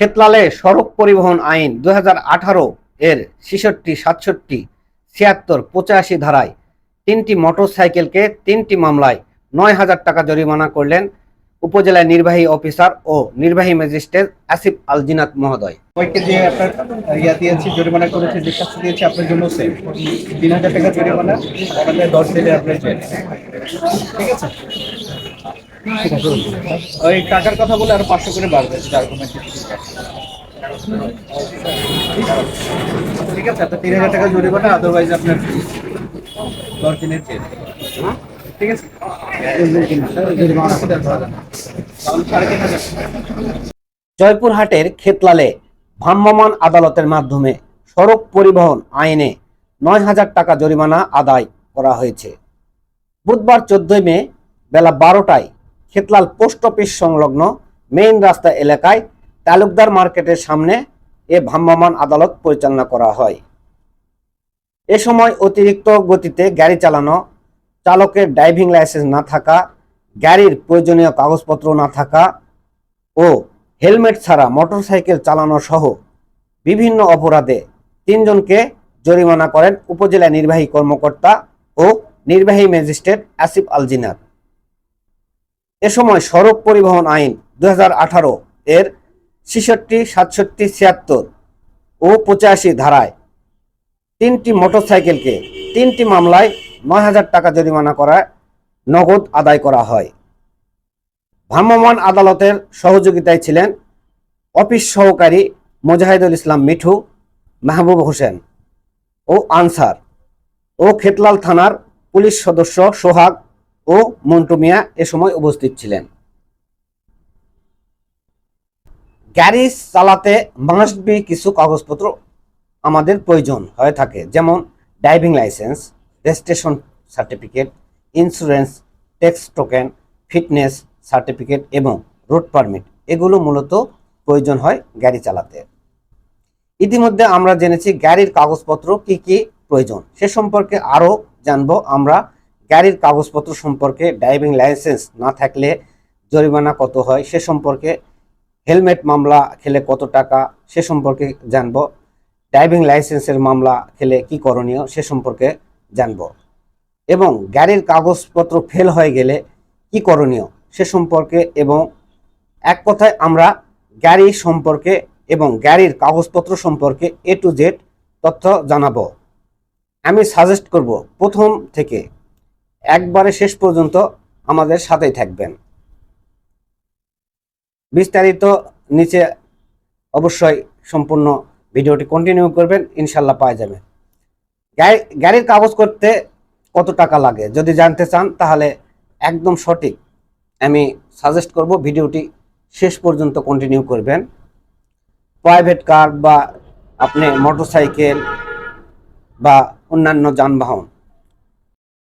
ক্ষেতলালে সড়ক পরিবহন আইন 2018 এর 66, 67, 76, 85 ধারায় 3টি মোটরসাইকেলকে 3টি মামলায় 9,000 টাকা জরিমানা করলেন উপজেলা নির্বাহী অফিসার ও নির্বাহী ম্যাজিস্ট্রেট আসিফ আল জিনাত মহোদয়। সবাইকে যে আপনার দিয়েছি, জরিমানা করেছে, যে শাস্তি দিয়েছি আপনার জন্য সেম 3,000 টাকা জরিমানা, আমাদের 10 দিনের আপনার জেল। ঠিক আছে, ওই টাকার কথা বলে আরো 500 করে বাড়বে আর্গুমেন্ট। ঠিক আছে, আপনার 3,000 টাকা জরিমানা, আদারওয়াইজ আপনার 10 দিনের জেল। ঠিক আছে, জয়পুরহাটের ক্ষেতলালে ভ্রাম্যমাণ আদালতের মাধ্যমে সড়ক পরিবহন আইনে 9,000 টাকা জরিমানা আদায় করা হয়েছে। বুধবার 14 মে বেলা 12টায় ক্ষেতলাল পোস্ট অফিস সংলগ্ন মেইন রাস্তা এলাকায় তালুকদার মার্কেটের সামনে এ ভ্রাম্যমাণ আদালত পরিচালনা করা হয়। এ সময় অতিরিক্ত গতিতে গাড়ি চালানো, চালকের ড্রাইভিং লাইসেন্স না থাকা, গাড়ির প্রয়োজনীয় কাগজপত্র না থাকা ও হেলমেট ছাড়া মোটরসাইকেল চালানো সহ বিভিন্ন অপরাধে 3 জনকে জরিমানা করেন উপজেলা নির্বাহী কর্মকর্তা ও নির্বাহী ম্যাজিস্ট্রেট আসিফ আল জিনাত। এ সময় সড়ক পরিবহন আইন 2018 এর 66, 67, 76 ও 85 ধারায় 3টি মোটরসাইকেলকে 3টি মামলায় 9,000 টাকা জরিমানা করায় নগদ আদায় করা হয়। ভ্রাম্যমাণ আদালতের সহযোগিতায় ছিলেন অফিস সহকারী মোজাহিদুল ইসলাম মিঠু, মাহবুব হোসেন ও আনসার ও ক্ষেতলাল থানার পুলিশ সদস্য সোহাগ ও মন্টু মিয়া এ সময় উপস্থিত ছিলেন। গাড়ি চালাতে মাস্ট বি কিছু কাগজপত্র আমাদের প্রয়োজন হয়ে থাকে, যেমন driving licence, registration certificate, insurance, tax token, fitness certificate এবং রোড পারমিট। এগুলো মূলত প্রয়োজন হয় গাড়ি চালাতে। ইতিমধ্যে আমরা জেনেছি গাড়ির কাগজপত্র কি কি প্রয়োজন, সে সম্পর্কে আরও জানবো আমরা। গাড়ির কাগজপত্র সম্পর্কে, ড্রাইভিং লাইসেন্স না থাকলে জরিমানা কত হয় সে সম্পর্কে, হেলমেট মামলা খেলে কত টাকা সে সম্পর্কে জানবো, ড্রাইভিং লাইসেন্সের মামলা খেলে কি করণীয় সে সম্পর্কে জানবো, এবং গাড়ির কাগজপত্র ফেল হয়ে গেলে কি করণীয় সে সম্পর্কে, এবং এক কথায় আমরা গাড়ি সম্পর্কে এবং গাড়ির কাগজপত্র সম্পর্কে A to Z তথ্য জানাবো। আমি সাজেস্ট করব প্রথম থেকে একবারে শেষ পর্যন্ত আমাদের সাথেই থাকবেন। বিস্তারিত নিচে অবশ্যই সম্পূর্ণ ভিডিওটি কন্টিনিউ করবেন, ইনশাল্লাহ পাওয়া যাবে। গাড়ির কাগজ করতে কত টাকা লাগে যদি জানতে চান তাহলে একদম সঠিক আমি সাজেস্ট করব ভিডিওটি শেষ পর্যন্ত কন্টিনিউ করবেন। প্রাইভেট কার বা আপনি মোটরসাইকেল বা অন্যান্য যানবাহন